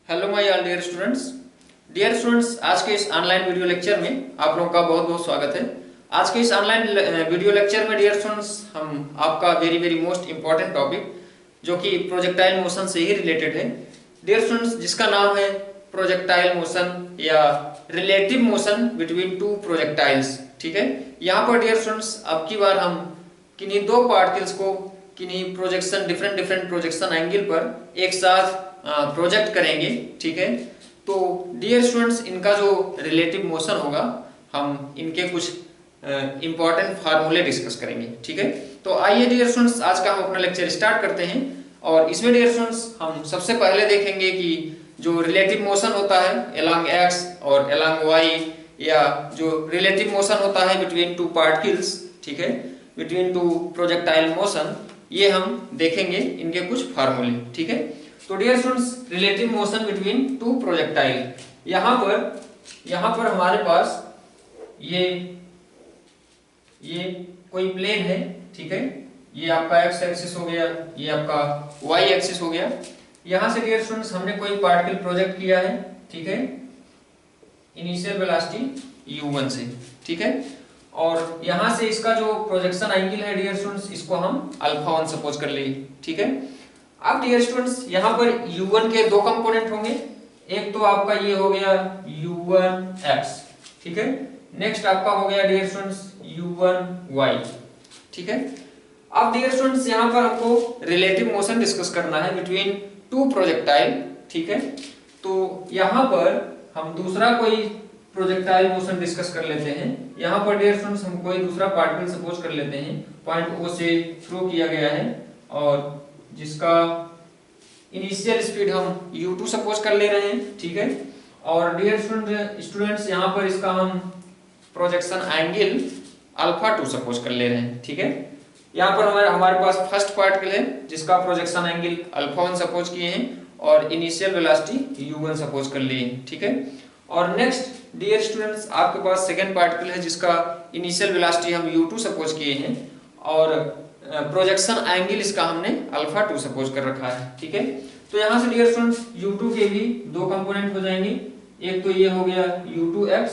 Hello my all dear students, आज के इस ऑनलाइन वीडियो लेक्चर में आप लोगों का बहुत बहुत स्वागत है। आज के इस ऑनलाइन वीडियो लेक्चर में डियर स्टूडेंट्स हम आपका very very most important topic जो कि प्रोजेक्टाइल मोशन से ही रिलेटेड है डियर स्टूडेंट्स, जिसका नाम है प्रोजेक्टाइल मोशन या relative motion between to projectiles. ठीक है, यहाँ पर डियर स्टूडेंट्स अब की बार हम किन्हीं दो पार्टिकल्स को किन्हीं प्रोजेक्शन डिफरेंट प्रोजेक्शन एंगल पर एक साथ प्रोजेक्ट करेंगे। ठीक है, तो डियर स्टूडेंट्स इनका जो रिलेटिव मोशन होगा हम इनके कुछ इंपॉर्टेंट फार्मूले डिस्कस करेंगे। ठीक है, तो आइए डियर स्टूडेंट्स आज का हम अपना लेक्चर स्टार्ट करते हैं। और इसमें डियर स्टूडेंट्स हम सबसे पहले देखेंगे कि जो रिलेटिव मोशन होता है अलोंग एक्स और अलोंग वाई, या जो रिलेटिव मोशन होता है बिटवीन टू पार्टिकल्स, ठीक है, बिटवीन टू प्रोजेक्टाइल मोशन, ये हम देखेंगे इनके कुछ फार्मूले। ठीक है, तो dear students relative motion between two projectile, यहाँ पर हमारे पास ये कोई प्लेन है। ठीक है, ये आपका एक्स एक्सिस हो गया, ये आपका वाई एक्सिस हो गया। यहाँ से डियर स्टूडेंट्स हमने कोई पार्टिकल प्रोजेक्ट किया है। ठीक है, इनिशियल वेलोसिटी u1 से। ठीक है, और यहाँ से इसका जो प्रोजेक्शन एंगल है डियर स्टूडेंट्स इसको हम अल्फा 1 सपोज कर लिए। ठीक है, अब डियर स्टूडेंट्स यहाँ पर u1 के दो कंपोनेंट होंगे, एक तो आपका ये हो गया u1x, ठीक है, नेक्स्ट आपका हो गया डियर स्टूडेंट्स u1y। ठीक है, अब डियर स्टूडेंट्स यहाँ पर हमको रिलेटिव मोशन डिस्कस करना है बिटवीन टू प्रोजेक्टाइल। ठीक है, तो यहाँ पर हम दूसरा कोई प्रोजेक्टाइल मोशन डिस्कस कर लेते हैं। यहाँ पर डियर स्टूडेंट्स हम कोई दूसरा पार्टिकल सपोज कर लेते हैं, पॉइंट O से थ्रो किया गया है और जिसका इनिशियल स्पीड हम u2 सपोज कर ले रहे हैं। ठीक है, और डियर स्टूडेंट्स यहाँ पर इसका हम प्रोजेक्शन एंगल अल्फा 2 सपोज कर ले रहे हैं। ठीक है, यहाँ पर हमारे पास फर्स्ट पार्टिकल है जिसका प्रोजेक्शन एंगल अल्फा 1 सपोज किए हैं और इनिशियल वेलोसिटी u1 सपोज कर लिए हैं। ठीक है, और नेक्स्ट डियर स्टूडेंट्स आपके पास सेकेंड पार्टिकल है जिसका इनिशियल वेलोसिटी हम u2 सपोज किए हैं और प्रोजेक्शन एंगल इसका हमने अल्फा 2 सपोज कर रखा है। ठीक है, तो यहाँ से डियर स्टूडेंट्स u2 के भी दो कंपोनेंट हो जाएंगे, एक तो ये हो गया u2x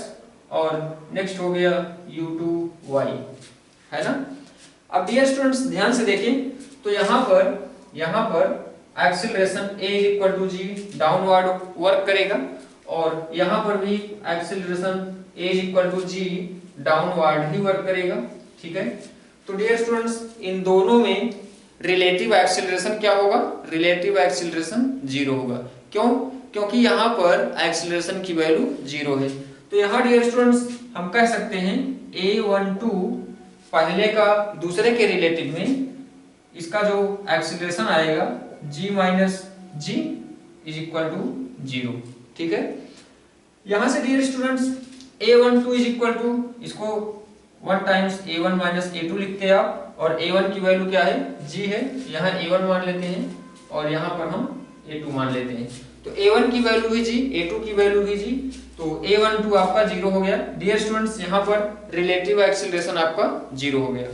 और नेक्स्ट हो गया u2y, है ना। अब डियर स्टूडेंट्स ध्यान से देखें तो यहाँ पर एक्सीलरेशन a=g डाउनवर्ड वर्क करेगा और यहाँ पर भी एक्सीलरेशन a=g डाउनवर्ड ही वर्क करेगा। ठीक है, तो डियर स्टूडेंट्स इन दोनों में रिलेटिव एक्सीलरेशन क्या होगा? रिलेटिव एक्सीलरेशन 0 होगा। क्यों? क्योंकि यहाँ पर एक्सीलरेशन की वैल्यू 0 है। तो यहाँ डियर स्टूडेंट्स हम कह सकते हैं a12 पहले का दूसरे के रिलेटिव में इसका जो एक्सीलरेशन आएगा g - g = 0। ठीक है, यहाँ से डियर स्टूडेंट्स a12 इसको 1 टाइम्स a1 - a2 लिखते हैं आप, और a1 की वैल्यू क्या है? g है, यहाँ a1 मान लेते हैं और यहाँ पर हम a2 मान लेते हैं। तो a1 की वैल्यू भी g, a2 की वैल्यू भी g, तो a12 आपका 0 हो गया। डियर स्टूडेंट्स यहाँ पर रिलेटिव एक्सीलरेशन आपका 0 हो गया।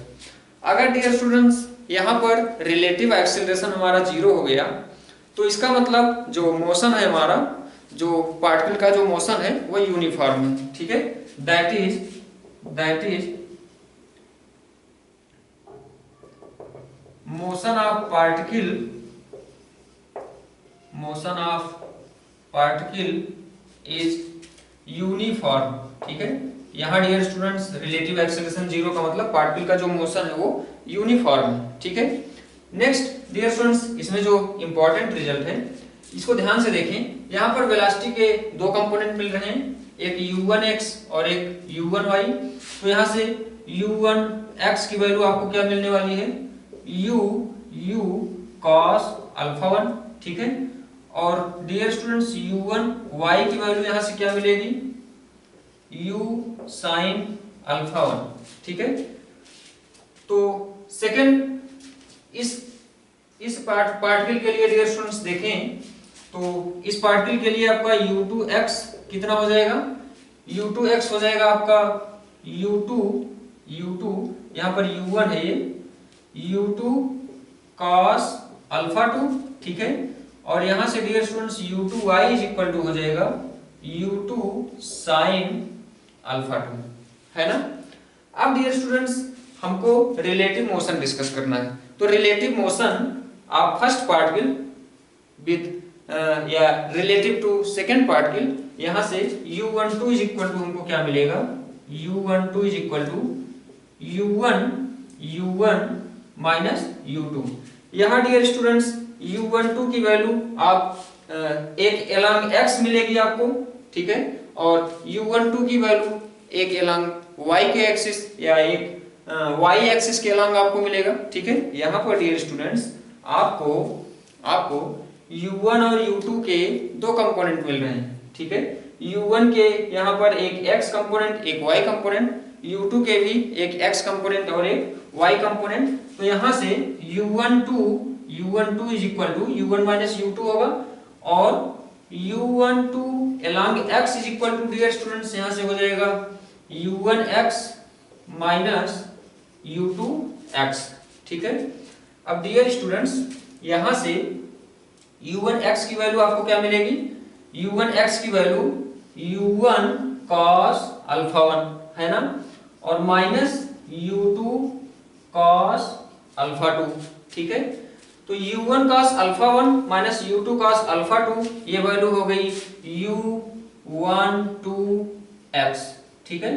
अगर डियर स्टूडेंट्स यहाँ पर रिलेटिव एक्सीलरेशन हमारा 0 हो गया तो इसका मतलब जो मोशन है हमारा, जो पार्टिकल का जो मोशन है वो यूनिफॉर्म है। ठीक है, that is motion of particle is uniform. ठीक है, यहाँ डियर स्टूडेंट्स रिलेटिव एक्सीलरेशन 0 का मतलब पार्टिकल का जो मोशन है वो यूनिफॉर्म है। ठीक है, नेक्स्ट डियर स्टूडेंट्स इसमें जो इंपॉर्टेंट रिजल्ट है इसको ध्यान से देखें। यहाँ पर वेलोसिटी के दो कंपोनेंट मिल रहे हैं, एक u1x और एक u1y। तो यहाँ से u1x की वैल्यू आपको क्या मिलने वाली है? u cos alpha 1। ठीक है, और डियर स्टूडेंट्स u1y की वैल्यू यहाँ से क्या मिलेगी? u sin alpha 1। ठीक है, तो सेकंड इस पार्टिकल के लिए डियर स्टूडेंट्स देखें तो इस पार्टिकल के लिए आपका u2x कितना हो जाएगा? u2x हो जाएगा आपका u2 यहाँ पर u1 है, ये u2 cos अल्फा 2। ठीक है, और यहाँ से dear students u2y is equal to हो जाएगा u2 साइन अल्फा 2, है ना। अब डियर स्टूडेंट्स हमको रिलेटिव मोशन डिस्कस करना है। तो रिलेटिव मोशन आप फर्स्ट पार्टिकल विद या रिलेटिव टू सेकेंड पार्टिकल, यहाँ से u12 इज इक्वल टू हमको क्या मिलेगा, u12 is equal to u1 minus u2। यहाँ डियर स्टूडेंट्स u12 की वैल्यू आप एक एलॉन्ग x मिलेगी आपको, ठीक है, और u12 की वैल्यू एक एलॉन्ग y के एक्सिस या एक y एक्सिस के एलॉन्ग आपको मिलेगा, ठीक है। यहाँ पर डियर स्टूडेंट्स आपको u1 और u2 के दो कंपोनेंट मिल रहे हैं, ठीक है। u1 के यहाँ पर एक x कंपोनेंट एक y कंपोनेंट, u2 के भी एक x कंपोनेंट और एक y कंपोनेंट। तो यहाँ से u12 is equal to u1 minus u2 होगा, और u12 along x is equal to dear students यहाँ से हो जाएगा u1x माइनस u2x, ठीक है। अब डियर स्टूडेंट्स यहाँ से u1x की वैल्यू आपको क्या मिलेगी, u1x की वैल्यू u1 cos अल्फा 1, है ना, और माइनस u2 cos अल्फा 2, ठीक है। तो u1 cos alpha 1 minus u2 cos alpha 2 ये वैल्यू हो गई u12x, ठीक है,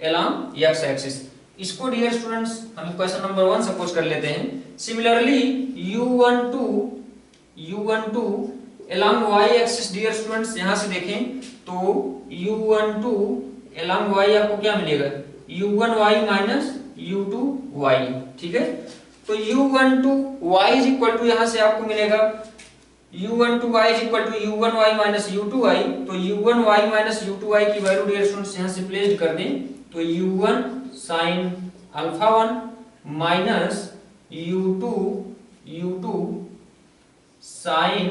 along x एक्सिस। इसको डियर स्टूडेंट्स हम क्वेश्चन नंबर 1 सपोज कर लेते हैं। Similarly u12 along y axis dear students यहाँ से देखें तो u12 along y आपको क्या मिलेगा, u1y माइनस u2y, ठीक है। तो u12y इज इक्वल टू यहाँ से आपको मिलेगा u12y is equal to u1y minus u2y। तो u1y माइनस u2y की वैल्यू डियर स्टूडेंट्स यहाँ से प्लेस कर दें तो u1 sine alpha 1 minus u2 sign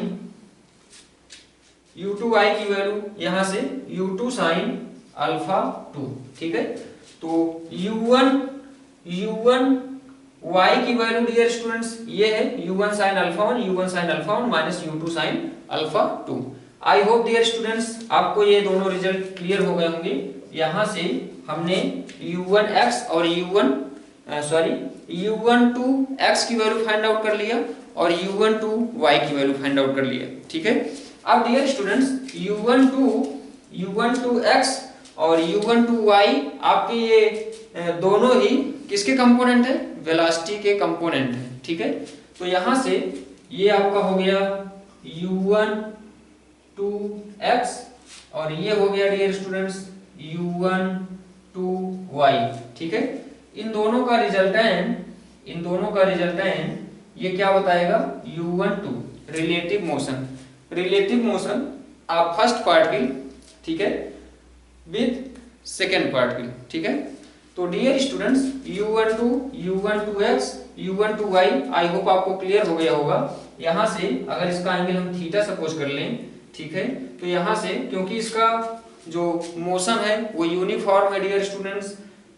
u2y की वैल्यू यहाँ से u2 साइन अल्फा 2, ठीक है। तो u1 y की वैल्यू डियर स्टूडेंट्स ये है u1 sine alpha 1 minus u2 sine alpha 2। I hope dear students आपको ये दोनों रिजल्ट क्लियर हो गए होंगे। यहाँ से हमने u1x और u12x की वैल्यू फाइंड आउट कर लिया और u12y की वैल्यू फाइंड आउट कर लिया, ठीक है। अब डियर स्टूडेंट्स u12x और u12y आपके ये दोनों ही किसके कंपोनेंट है, वेलोसिटी के कंपोनेंट है, ठीक है। तो यहाँ से ये आपका हो गया u12x और ये हो गया डियर स्टूडेंट्स u12y, ठीक है। इन दोनों का रिजल्टेंट ये क्या बताएगा, u12 रिलेटिव मोशन आप फर्स्ट पार्टिकल, ठीक है, विद सेकेंड पार्टिकल, ठीक है। तो dear students u12x u12y I hope आपको क्लियर हो गया होगा। यहाँ से अगर इसका एंगल हम थीटा सपोज कर लें, ठीक है, तो यहाँ से क्योंकि इसका जो मोशन है वो यूनिफॉर्म है डियर स्टूडेंट्स,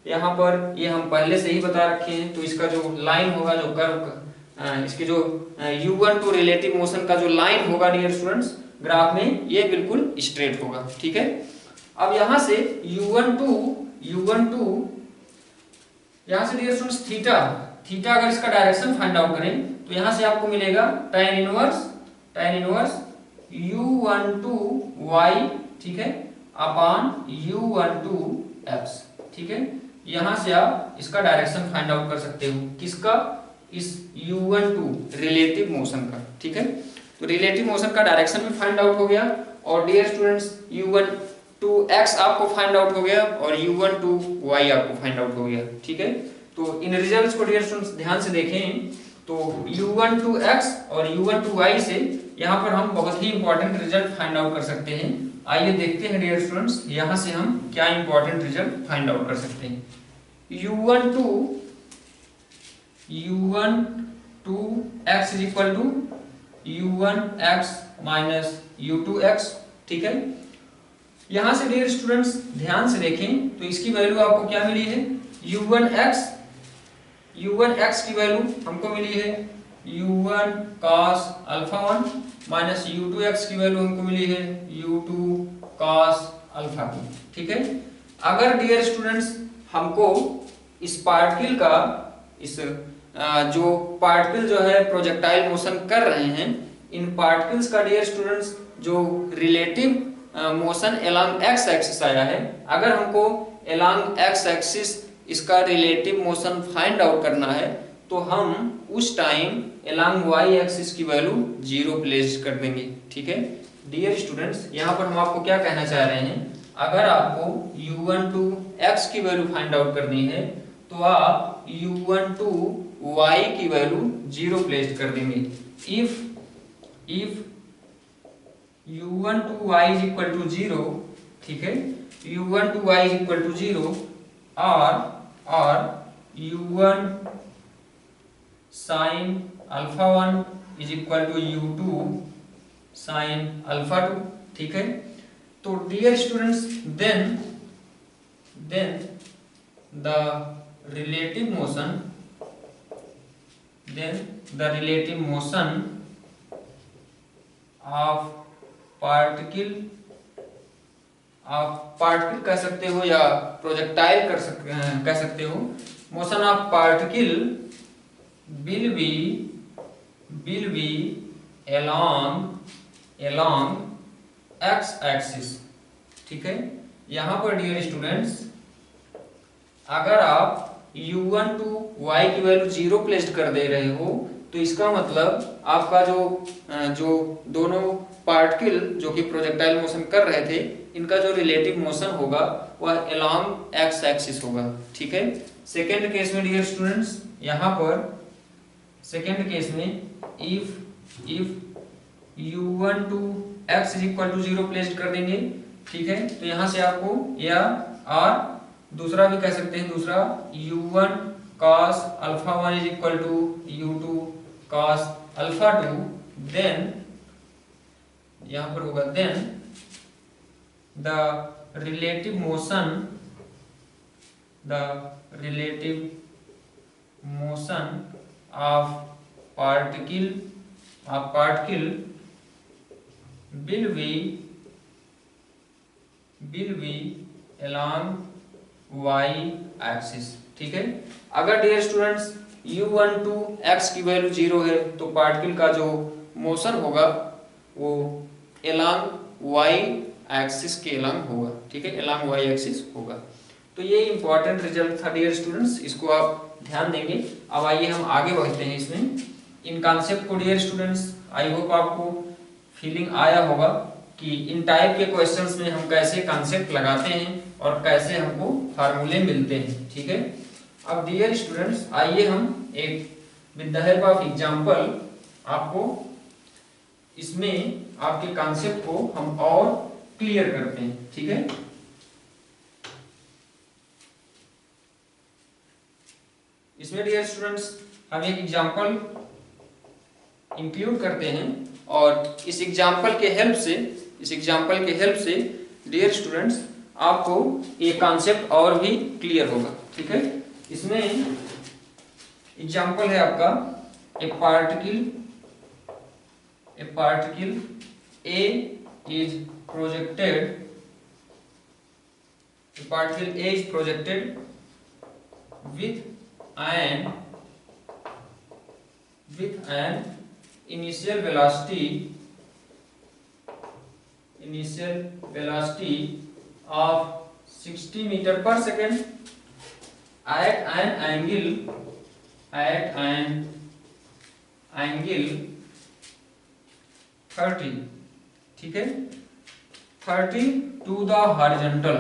यहाँ पर ये हम पहले से ही बता रखे हैं। तो इसका जो लाइन होगा, जो कर्व, इसके जो u12 रिलेटिव मोशन का जो लाइन होगा डियर स्टूडेंट्स ग्राफ में, ये बिल्कुल स्ट्रेट होगा, ठीक है। अब यहाँ से u12 यहाँ से डियर स्टूडेंट्स थीटा अगर इसका डायरेक्शन फाइंड आउट करें तो यहाँ से आपको मिलेगा tan इनवर्स u12y, ठीक है, अपॉन u12x, ठीक है। यहाँ से आप इसका डायरेक्शन फाइंड आउट कर सकते हो, किसका, इस u12 रिलेटिव मोशन का, ठीक है। तो रिलेटिव मोशन का डायरेक्शन भी फाइंड आउट हो गया और डियर स्टूडेंट्स u12x आपको फाइंड आउट हो गया और u12y आपको फाइंड आउट हो गया, ठीक है। तो इन रिजल्ट्स को डियर स्टूडेंट्स ध्यान से देखें तो u12x और u12y से यहाँ पर हम बहुत ही इंपॉर्टेंट रिजल्ट फाइंड आउट कर सकते हैं। आइए देखते हैं डियर स्टूडेंट्स यहाँ से हम क्या इंपॉर्टेंट रिजल्ट फाइंड आउट कर सकते हैं। u12x is equal to u1x minus u2x, ठीक है। यहाँ से डियर स्टूडेंट्स ध्यान से देखें तो इसकी वैल्यू आपको क्या मिली है, u1x की वैल्यू हमको मिली है u1 cos alpha 1 minus u2x की वैल्यू हमको मिली है u2 cos अल्फा 2। ठीक है, अगर डियर स्टूडेंट्स हमको इस पार्टिकल का इस जो पार्टिकल जो है प्रोजेक्टाइल मोशन कर रहे हैं, इन पार्टिकल्स का डियर स्टूडेंट्स जो relative motion along x axis आया है, अगर हमको अलोंग एक्स एक्सिस इसका रिलेटिव मोशन फाइंड आउट करना है तो हम उस टाइम अलोंग वाई एक्सिस की वैल्यू 0 प्लेस कर देंगे। ठीक है डियर स्टूडेंट्स, यहाँ पर हम आपको क्या कहना चाह रहे हैं, अगर आपको u1 टू x की वैल्यू फाइंड आउट करनी है तो आप u1 टू y की वैल्यू 0 प्लेस कर देंगे। If u1 two y is equal to 0, ठीक है, u1 two y is equal to 0 और u1 sine alpha 1 is equal to u2 sine alpha 2। ठीक है, तो dear students then the relative motion of particle कह सकते हो या प्रोजेक्टाइल कह सकते हो, motion of particle will be along x axis। ठीक है, यहां पर डियर स्टूडेंट्स अगर आप u1 टू y की वैल्यू 0 प्लेस्ड कर दे रहे हो तो इसका मतलब आपका जो दोनों पार्टिकल जो कि प्रोजेक्टाइल मोशन कर रहे थे, इनका जो रिलेटिव मोशन होगा वह अलोंग एक्स एक्सिस होगा। ठीक है, सेकेंड केस में डियर स्टूडेंट्स, यहाँ पर सेकेंड केस में if u1 two x is equal to 0 placed कर देंगे। ठीक है, तो यहाँ से आपको या और दूसरा भी कह सकते हैं, दूसरा u1 cos alpha 1 is equal to u2 cos alpha 2, then यहाँ पर होगा then the relative motion of particle will be along y axis। ठीक है, अगर dear students u1 two x की वैल्यू 0 है तो पार्टिकल का जो मोशन होगा वो along y एक्सिस के along होगा। ठीक है, along y एक्सिस होगा। तो ये इंपॉर्टेंट रिजल्ट था डियर स्टूडेंट्स, इसको आप ध्यान देंगे। अब आइए हम आगे बढ़ते हैं इसमें इन कॉन्सेप्ट को। डियर स्टूडेंट्स, आई होप आपको फीलिंग आया होगा कि इन टाइप के क्वेश्चंस में हम कैसे कॉन्सेप्ट लगाते हैं और कैसे हमको फार्मूले मिलते हैं। ठीक है, अब डियर स्टूडेंट्स आइए हम एक with the help of example आपको इसमें आपके कॉन्सेप्ट को हम और क्लियर करते हैं। ठीक है, इसमें डियर स्टूडेंट्स हम एक एग्जांपल इंक्लूड करते हैं और इस एग्जांपल के हेल्प से डियर स्टूडेंट्स आपको ये कॉन्सेप्ट और भी क्लियर होगा। ठीक है, इसमें एग्जांपल है आपका ए particle A is projected with an initial velocity of 60 meter per second at an angle 30। ठीक है, 30 to the horizontal।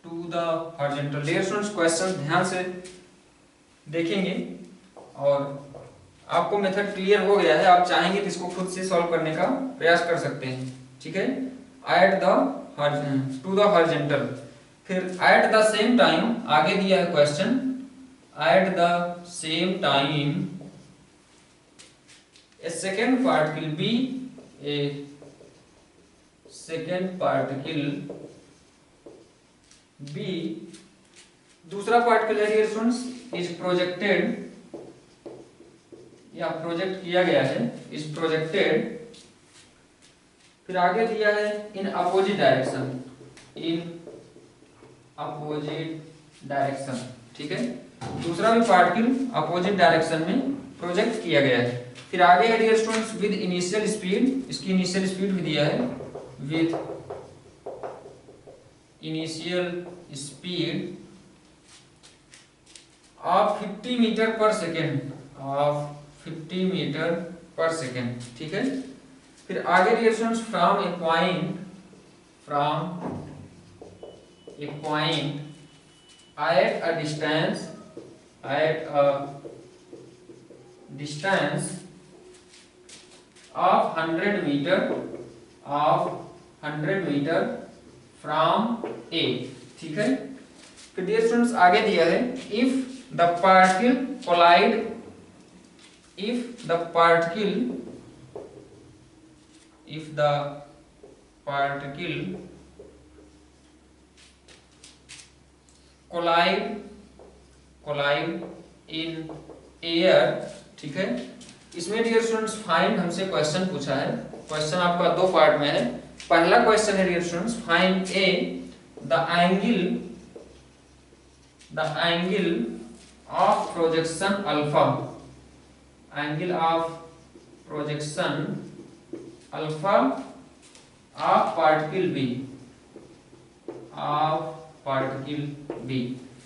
Dear students question ध्यान से देखेंगे और आपको मेथड क्लियर हो गया है, आप चाहेंगे तो इसको खुद से सॉल्व करने का प्रयास कर सकते हैं। ठीक है, टू द हॉरिजॉन्टल, फिर एट द सेम टाइम आगे दिया है question, at the same time a second particle B, दूसरा पार्टिकल है डियर स्टूडेंट्स, is projected या प्रोजेक्ट किया गया है, इज प्रोजेक्टेड, फिर आगे दिया है in opposite direction, in opposite direction, ठीक है। दूसरा भी पार्टिकल अपोजिट डायरेक्शन में प्रोजेक्ट किया गया है। फिर आगे है dear students with initial speed, इसकी इनिशियल स्पीड भी दिया है, with initial speed of 50 meter per second, of 50 meter per second, ठीक है। फिर आगे dear students from a point, from a point at a distance, at a distance of 100 meter, of 100 meter from A, ठीक है। फिर dear students आगे दिया है if the particle collide, if the particle collide in air, ठीक है। इसमें dear students find हमसे क्वेश्चन पूछा है। क्वेश्चन आपका दो पार्ट में है। पहला क्वेश्चन है dear students find a the angle of projection alpha, angle of projection alpha of particle B, of particle B,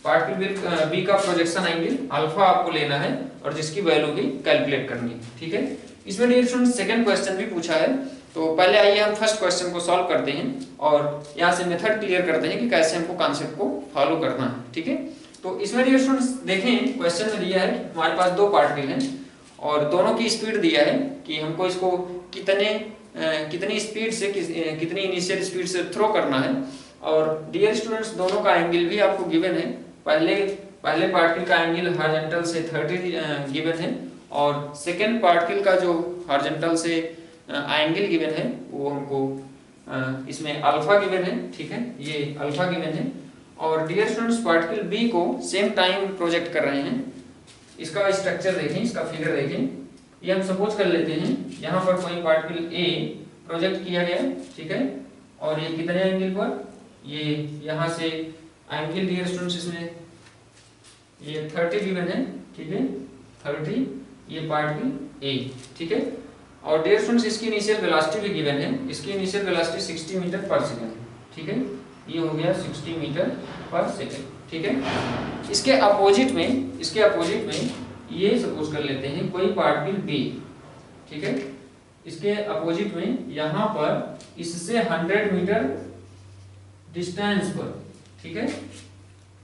particle B का प्रोजेक्शन एंगल अल्फा आपको लेना है और जिसकी वैल्यू भी कैलकुलेट करनी है, ठीक है। इसमें डियर स्टूडेंट्स सेकंड क्वेश्चन भी पूछा है। तो पहले आइए हम फर्स्ट क्वेश्चन को सॉल्व करते हैं और यहाँ से मेथड क्लियर करते हैं कि कैसे हमको कॉन्सेप्ट को फॉलो करना है, ठीक है। तो इसमें डियर स्टूडेंट्स देखें क्वेश्चन में दिया है हमारे पास दो पार्टिकल हैं और दोनों की स्पीड दिया है कि हमको इसको कितनी स्पीड से कितनी इनिशियल स्पीड से थ्रो करना है। और डियर स्टूडेंट्स दोनों का एंगल भी आपको गिवन है। पहले पार्टिकल का एंगल हॉरिजॉन्टल से 30 गिवन है और सेकेंड पार्टिकल का जो हॉरिजॉन्टल से एंगल गिवन है वो हमको इसमें अल्फा गिवन है, ठीक है, ये अल्फा गिवन है। और डियर स्टूडेंट्स पार्टिकल बी को सेम टाइम प्रोजेक्ट कर रहे हैं। इसका स्ट्रक्चर देखें, इसका फिगर देखें। ये हम सपोज कर लेते हैं यहाँ पर कोई पार्टिकल ए प्रोजेक्ट किया गया, ठीक है, और ये कितने एंगल पर, ये यहाँ से एंगल डियर स्टूडेंट्स इसमें ये 30 गिवन है, ठीक है, 30, ये पार्टिकल ए, ठीक है। और डियर स्टूडेंट्स इसकी इनिशियल वेलोसिटी भी गिवन है। इसकी initial velocity 60 metre per second, ठीक है, ये हो गया 60 मीटर पर सेकेंड, ठीक है। इसके अपोजिट में ये सपोज कर लेते हैं कोई पार्टिकल बी, ठीक है, इसके अपोजिट में यहाँ पर इससे 100 मीटर डिस्टेंस पर, ठीक है,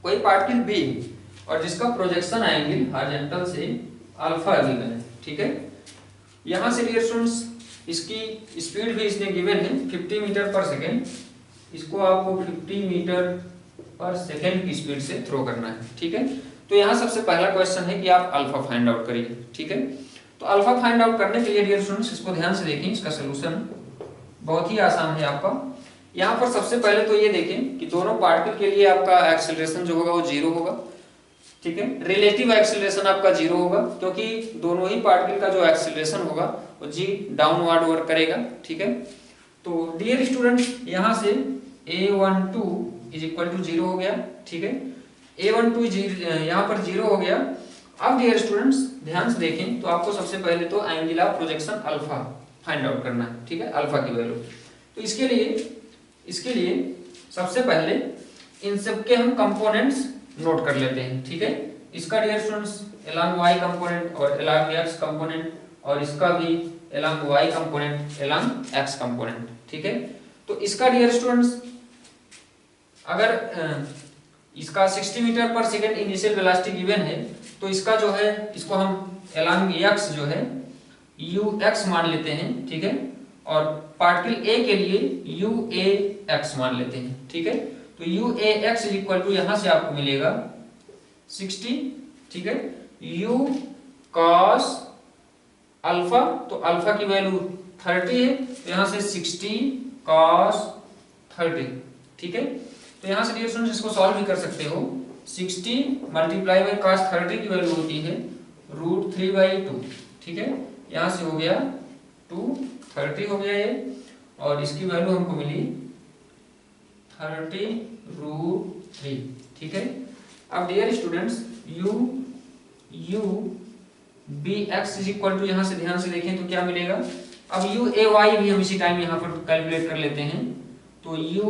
कोई पार्टिकल बी और जिसका प्रोजेक्शन एंगल हॉरिजॉन्टल से अल्फा गिवन है, ठीक है। यहाँ से डियर स्टूडेंट्स इसकी स्पीड भी इसने गिवन है 50 मीटर पर सेकेंड। इसको आपको 50 मीटर पर सेकेंड की स्पीड से थ्रो करना है, ठीक है। तो यहाँ सबसे पहला क्वेश्चन है कि आप अल्फा फाइंड आउट करिए, ठीक है। तो अल्फा फाइंड आउट करने के लिए डियर स्टूडेंट्स इसको ध्यान से देखें, इसका सोल्यूशन बहुत ही आसान है आपका। यहाँ पर सबसे पहले तो ये देखें कि दोनों पार्टिकल के लिए आपका एक्सेलरेशन जो होगा वो 0 होगा, ठीक है। रिलेटिव एक्सेलरेशन आपका 0 होगा क्योंकि दोनों ही पार्टिकल का जो एक्सेलरेशन होगा वो जी डाउनवर्ड वर्क करेगा, ठीक है। तो डियर स्टूडेंट्स यहाँ से a12 इज इक्वल टू 0 हो गया, ठीक है। a12 यहाँ पर 0 हो गया। अब डियर स्टूडेंट्स ध्यान से देखें तो आपको सबसे पहले तो angle of projection alpha find out करना है, ठीक है, अल्फा की वैल्यू। तो इसके लिए सबसे पहले इन सब के हम कंपोनेंट्स नोट कर लेते हैं, ठीक है। इसका dear students along y component और along x कंपोनेंट और इसका भी along y component along x component, ठीक है। तो इसका डियर स्टूडेंट्स अगर इसका 60 metre per second initial velocity given है तो इसका जो है इसको हम along x जो है ux मान लेते हैं, ठीक है, और पार्टिकल a के लिए uax मान लेते हैं, ठीक है। तो uax इज इक्वल टू यहाँ से आपको मिलेगा 60, ठीक है, u cos अल्फा, तो अल्फा की वैल्यू 30 है तो यहाँ से 60 cos 30, ठीक है। तो यहाँ से डियर स्टूडेंट्स इसको सॉल्व भी कर सकते हो। 60 मल्टीप्लाई बाई cos 30 की वैल्यू होती है √3/2, ठीक है, यहाँ से हो गया 230 हो गया ये, और इसकी वैल्यू हमको मिली 30√3, ठीक है। अब dear students u bx is equal to, यहाँ से ध्यान से देखें तो क्या मिलेगा। अब u a y भी हम इसी टाइम यहाँ पर कैलकुलेट कर लेते हैं, तो u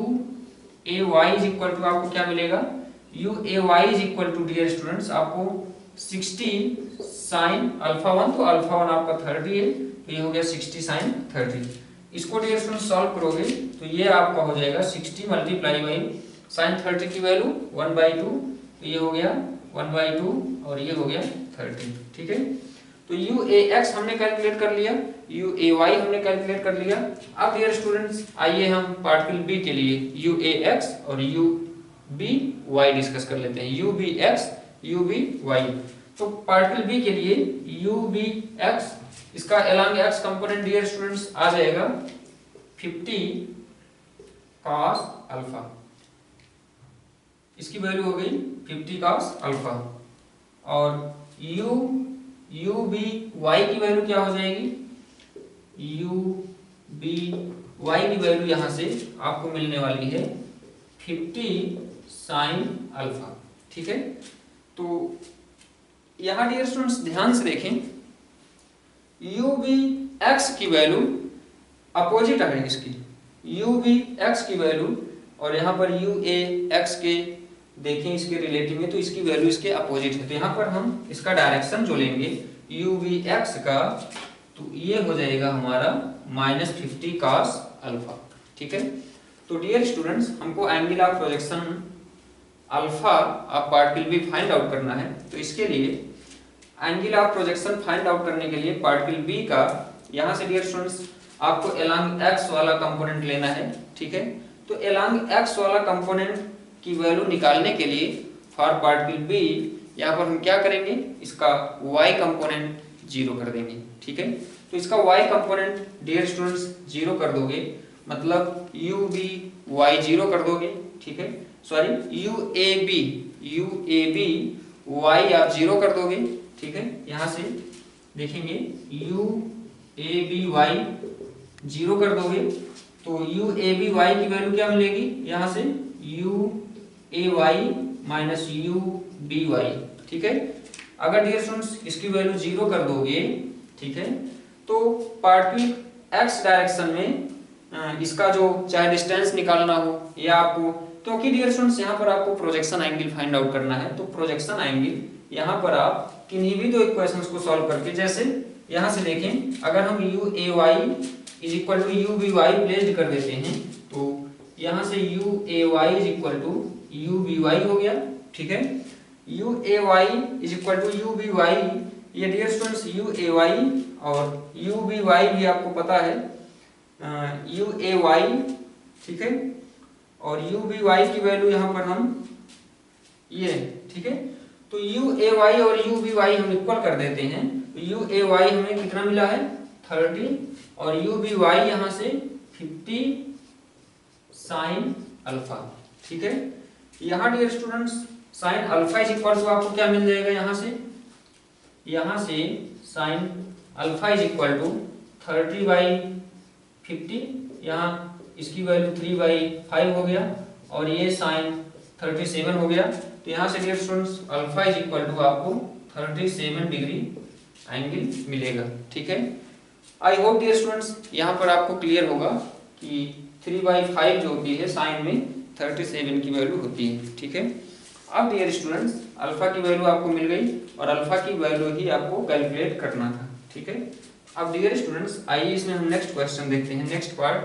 a y is equal to आपको क्या मिलेगा, u a y is equal to dear students आपको 60 साइन अल्फा 1, तो अल्फा 1 आपका 30 है, तो ये हो गया 60 साइन 30। इसको डियर स्टूडेंट्स सॉल्व करोगे तो ये आपका हो जाएगा 60 मल्टीप्लाई बाई साइन 30 की वैल्यू 1/2, तो ये हो गया 1/2 और ये हो गया 30, ठीक है। तो u a x हमने कैलकुलेट कर लिया, u a y हमने कैलकुलेट कर लिया। अब डियर स्टूडेंट्स आइए हम पार्टिकल b के लिए u a x और u b y डिस्कस कर लेते हैं, u b x u b y। तो पार्टिकल b के लिए u b x, इसका along x component dear students आ जाएगा 50 cos अल्फा, इसकी वैल्यू हो गई 50 cos अल्फा, और u b y की वैल्यू क्या हो जाएगी, u b y की वैल्यू यहां से आपको मिलने वाली है 50 साइन अल्फा, ठीक है। तो यहां डियर स्टूडेंट्स ध्यान से देखें, u b x की वैल्यू अपोजिट है इसकी, u b x की वैल्यू, और यहाँ पर u a x के देखें इसके रिलेटिव में तो इसकी वैल्यू इसके अपोजिट है, तो यहाँ पर हम इसका डायरेक्शन जो लेंगे u b x का, तो ये हो जाएगा हमारा -50 cos अल्फा, ठीक है। तो डियर स्टूडेंट्स हमको angle of projection alpha of particle b find out करना है, तो इसके लिए angle of projection find out करने के लिए पार्टिकल b का यहाँ से डियर स्टूडेंट्स आपको अलोंग x वाला कंपोनेंट लेना है, ठीक है। तो अलोंग x वाला कंपोनेंट की वैल्यू निकालने के लिए फॉर पार्टिकल b यहाँ पर हम क्या करेंगे, इसका y कंपोनेंट 0 कर देंगे, ठीक है। तो इसका y कंपोनेंट डियर स्टूडेंट्स 0 कर दोगे, मतलब u b y 0 कर दोगे, ठीक है, sorry u a b y आप 0 कर दोगे, ठीक है। यहाँ से देखेंगे u a b y 0 कर दोगे, तो u a b y की वैल्यू क्या मिलेगी, यहाँ से u a y minus u b y, ठीक है। अगर डियर स्टूडेंट्स इसकी वैल्यू 0 कर दोगे, ठीक है, तो पार्टिकल x डायरेक्शन में इसका जो चाहे डिस्टेंस निकालना हो या आपको, क्योंकि डियर स्टूडेंट्स यहाँ पर आपको प्रोजेक्शन एंगल फाइंड आउट करना है, तो प्रोजेक्शन एंगल यहाँ पर आप किन्हीं भी दो इक्वेशंस को सॉल्व करके, जैसे यहाँ से देखें अगर हम u a y is equal to u b y placed कर देते हैं, तो यहाँ से u a y is equal to u b y हो गया, ठीक है। u a y is equal to u b y, ये dear students u a y और u b y भी आपको पता है u a y, ठीक है, और u b y की वैल्यू यहाँ पर हम ये, ठीक है। तो u a y और u b y हम इक्वल कर देते हैं, तो u a y हमें कितना मिला है 30, और u b y यहाँ से 50 साइन अल्फा, ठीक है। यहाँ dear students sine alpha is equal to आपको क्या मिल जाएगा, यहाँ से sine alpha is equal to 30/50, यहाँ इसकी वैल्यू 3/5 हो गया, और ये साइन 37 हो गया, तो यहाँ से dear students alpha is equal to आपको 37 डिग्री एंगल मिलेगा, ठीक है। आई होप डियर स्टूडेंट्स यहाँ पर आपको क्लियर होगा कि 3/5 जो होती है साइन में 37 की वैल्यू होती है, ठीक है। अब डियर स्टूडेंट्स अल्फा की वैल्यू आपको मिल गई, और अल्फा की वैल्यू ही आपको कैलकुलेट करना था, ठीक है। अब डियर स्टूडेंट्स आइए इसमें हम नेक्स्ट क्वेश्चन देखते हैं, नेक्स्ट पार्ट।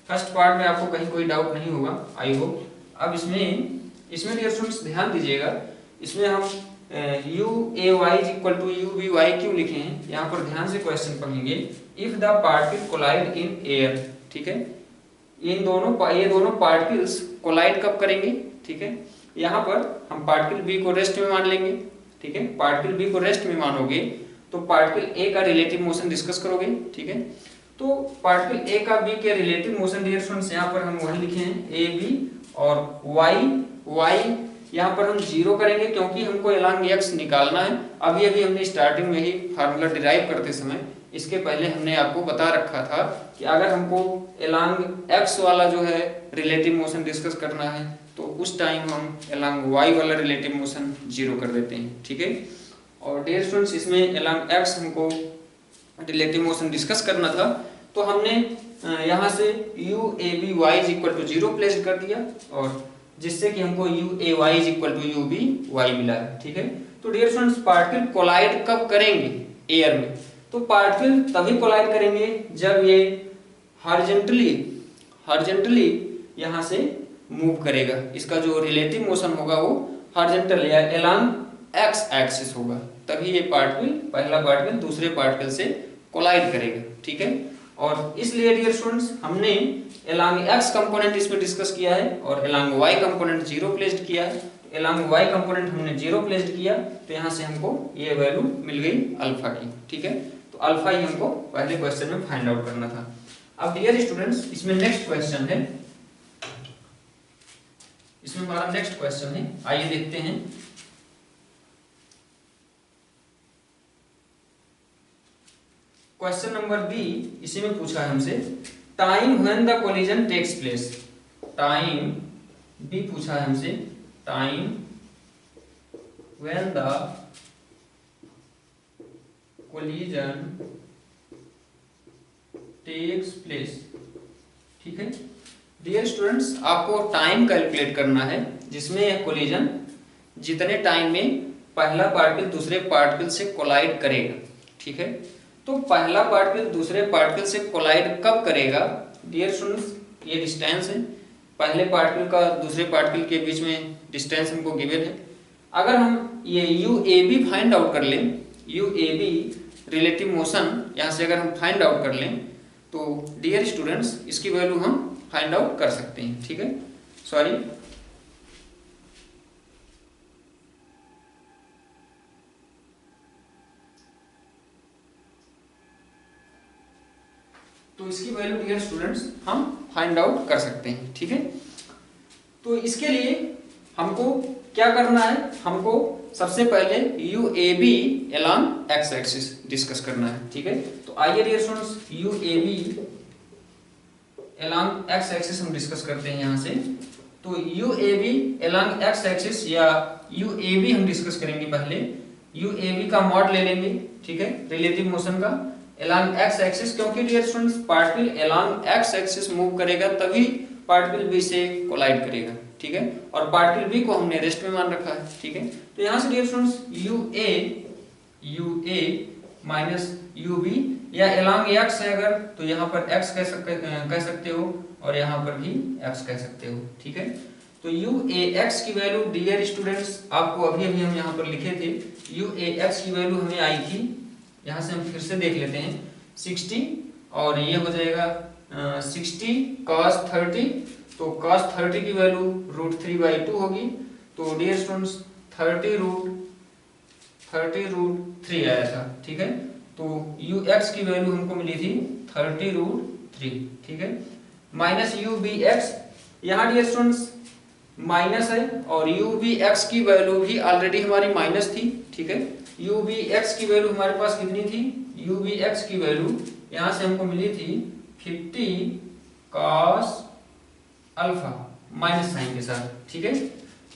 फर्स्ट पार्ट में आपको कहीं कोई डाउट नहीं होगा, आई होप। अब इसमें डियर स्टूडेंट्स ध्यान दीजिएगा, इसमें हम u a y is equal to u b y क्यों लिखे हैं, यहाँ पर ध्यान से क्वेश्चन पढ़ेंगे। If the particle collide in air, ठीक है, ये दोनों पार्टिकल्स कोलाइड कब करेंगे, ठीक है। यहाँ पर हम पार्टिकल b को रेस्ट में मान लेंगे, ठीक है। पार्टिकल b को रेस्ट में मानोगे तो पार्टिकल a का रिलेटिव मोशन डिस्कस करोगे, ठीक है। तो पार्टिकल a का b के रिलेटिव मोशन डियर स्टूडेंट्स यहाँ पर हम वही लिखे हैं a b, और y यहाँ पर हम 0 करेंगे क्योंकि हमको एलॉन्ग x निकालना है। अभी अभी हमने स्टार्टिंग में ही फार्मूला डिराइव करते समय इसके पहले हमने आपको बता रखा था कि अगर हमको एलॉन्ग x वाला जो है रिलेटिव मोशन डिस्कस करना है तो उस टाइम हम एलॉन्ग y वाला रिलेटिव मोशन 0 कर देते हैं, ठीक है। और डियर स्टूडेंट्स, इसमें एलॉन्ग x हमको रिलेटिव मोशन डिस्कस करना था तो हमने यहाँ से u a b y is equal to 0 place कर दिया और जिससे कि हमको u a y is equal to u b y मिला है, ठीक है। तो डियर स्टूडेंट्स, पार्टिकल कोलाइड कब करेंगे एयर में? तो पार्टिकल तभी कोलाइड करेंगे जब ये हॉरिजॉन्टली यहाँ से मूव करेगा। इसका जो रिलेटिव मोशन होगा वो हॉरिजॉन्टल या एलॉन्ग एक्स एक्सिस होगा, तभी ये पार्टिकल, पहला पार्टिकल दूसरे पार्टिकल से कोलाइड करेगा, ठीक है। और इसलिए डियर स्टूडेंट्स, हमने एलॉन्ग एक्स कंपोनेंट इसमें डिस्कस किया है और एलॉन्ग वाई कंपोनेंट 0 प्लेस्ड किया है। एलॉन्ग वाई कंपोनेंट हमने 0 प्लेस्ड किया तो यहाँ से हमको ये वैल्यू मिल गई अल्फा की, ठीक है। तो अल्फा ही हमको पहले क्वेश्चन में फाइंड आउट करना था। अब डियर स्टूडेंट्स, इसमें नेक्स्ट क्वेश्चन है, इसमें हमारा नेक्स्ट क्वेश्चन है, आइए देखते हैं। क्वेश्चन नंबर बी, इसी में पूछा है हमसे time when the collision takes place. Time B पूछा है हमसे time when the collision takes place, ठीक है। डियर स्टूडेंट्स, आपको टाइम कैलकुलेट करना है जिसमें कोलिजन जितने टाइम में पहला पार्टिकल दूसरे पार्टिकल से कोलाइड करेगा, ठीक है। तो पहला पार्टिकल दूसरे पार्टिकल से कोलाइड कब करेगा? डियर स्टूडेंट्स, ये डिस्टेंस है, पहले पार्टिकल का दूसरे पार्टिकल के बीच में डिस्टेंस हमको गिवन है। अगर हम ये u a b find out कर लें, u a b relative motion यहाँ से अगर हम फाइंड आउट कर लें तो डियर स्टूडेंट्स, इसकी वैल्यू हम फाइंड आउट कर सकते हैं, ठीक है। सॉरी, तो इसकी वैल्यू डियर स्टूडेंट्स हम फाइंड आउट कर सकते हैं, ठीक है। तो इसके लिए हमको क्या करना है? हमको सबसे पहले u a b along x axis discuss करना है, ठीक है। तो आइए dear students, u a b along x axis हम डिस्कस करते हैं यहाँ से। तो u a b along x axis या यू ए बी हम डिस्कस करेंगे। पहले यू ए बी का मॉड ले लेंगे, ठीक है, रिलेटिव मोशन का एलॉन्ग एक्स एक्सिस, क्योंकि dear students particle along x axis move करेगा तभी पार्टिकल बी से कोलाइड करेगा, ठीक है। और पार्टिकल बी को हमने रेस्ट में मान रखा है, ठीक है। तो यहाँ से dear students u a minus u b या एलॉन्ग एक्स है अगर तो यहाँ पर एक्स कह सकते हो और यहाँ पर भी एक्स कह सकते हो, ठीक है। तो यू ए एक्स की वैल्यू डियर स्टूडेंट्स आपको अभी अभी हम यहाँ पर लिखे थे, यू ए एक्स की वैल्यू हमें आई थी, यहाँ से हम फिर से देख लेते हैं 60 और ये हो जाएगा 60 cos 30, तो cos 30 की वैल्यू √3/2 होगी। तो डियर स्टूडेंट्स 30√3 आया था, ठीक है। तो यू एक्स की वैल्यू हमको मिली थी 30√3, ठीक है। माइनस यू बी एक्स, यहाँ डियर स्टूडेंट्स माइनस है और यू बी एक्स की वैल्यू भी ऑलरेडी हमारी माइनस थी, ठीक है। यू बी एक्स की वैल्यू हमारे पास कितनी थी? यू बी एक्स की वैल्यू यहाँ से हमको मिली थी 50 cos अल्फा माइनस साइन के साथ, ठीक है।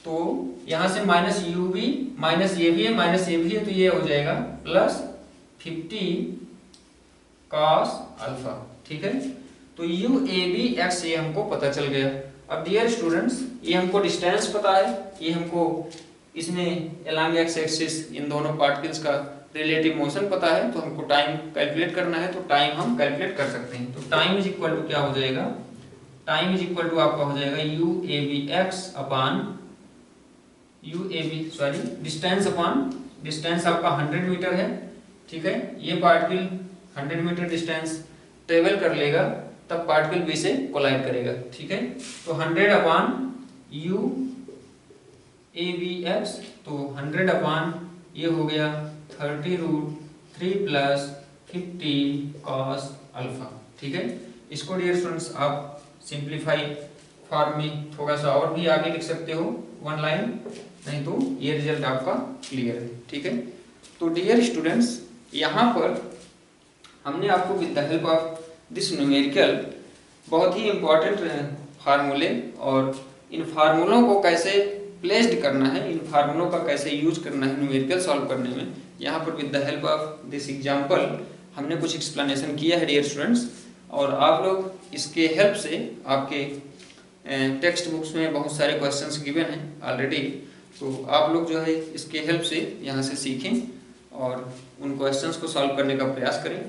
तो यहाँ से माइनस यू बी माइनस ये भी है माइनस ये भी है, तो ये हो जाएगा प्लस 50 cos अल्फा, ठीक है। तो यू ए बी एक्स ये हमको पता चल गया। अब डियर स्टूडेंट्स, ये हमको डिस्टेंस पता है, ये हमको इसमें एलॉन्ग एक्स एक्सिस इन दोनों पार्टिकल्स का रिलेटिव मोशन पता है, तो हमको टाइम कैलकुलेट करना है, तो टाइम हम कैलकुलेट कर सकते हैं। तो टाइम इज इक्वल टू क्या हो जाएगा? टाइम इज इक्वल टू आपका हो जाएगा u a b x upon u a b sorry distance upon distance आपका 100 मीटर है, ठीक है। ये पार्टिकल 100 मीटर डिस्टेंस ट्रेवल कर लेगा तब पार्टिकल बी से कोलाइड करेगा, ठीक है। तो 100 अपान यू ए बी एक्स, तो 100 अपान ये हो गया 30√3 प्लस 50 cos अल्फा, ठीक है। इसको डियर स्टूडेंट्स आप सिंप्लीफाई फॉर्म में थोड़ा सा और भी आगे लिख सकते हो 1 लाइन, नहीं तो ये रिजल्ट आपका क्लियर है। ठीक है, तो डियर स्टूडेंट्स, यहाँ पर हमने आपको with the help of this numerical बहुत ही इम्पोर्टेंट फार्मूले और इन फार्मूलों को कैसे प्लेस्ड करना है, इन फार्मूलों का कैसे यूज करना है न्यूमेरिकल सॉल्व करने में, यहाँ पर with the help of this example हमने कुछ एक्सप्लेनेशन किया है डियर स्टूडेंट्स। और आप लोग इसके हेल्प से, आपके टेक्स्ट बुक्स में बहुत सारे क्वेश्चंस गिवन हैं ऑलरेडी, तो आप लोग जो है इसके हेल्प से यहाँ से सीखें और उन क्वेश्चंस को सॉल्व करने का प्रयास करें।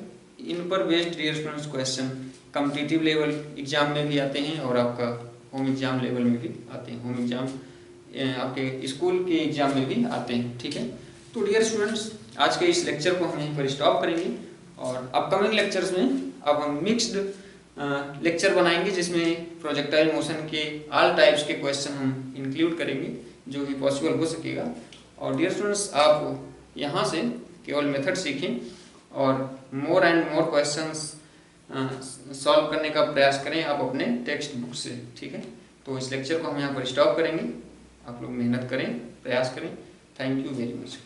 इन पर based dear students question competitive level exam में भी आते हैं और आपका होम एग्जाम लेवल में भी आते हैं, होम एग्जाम आपके स्कूल के एग्जाम में भी आते हैं। ठीक है, तो डियर स्टूडेंट्स, आज के इस लेक्चर को हम यहीं पर स्टॉप करेंगे और अपकमिंग लेक्चर्स में अब हम मिक्स्ड लेक्चर बनाएंगे जिसमें प्रोजेक्टाइल मोशन के ऑल टाइप्स के क्वेश्चन हम इंक्लूड करेंगे जो भी पॉसिबल हो सकेगा। और डियर स्टूडेंट्स, आप यहाँ से केवल मेथड सीखें और more and more questions solve करने का प्रयास करें आप अपने टेक्स्ट बुक से। ठीक है, तो इस लेक्चर को हम यहाँ पर स्टॉप करेंगे। आप लोग मेहनत करें, प्रयास करें। Thank you very much.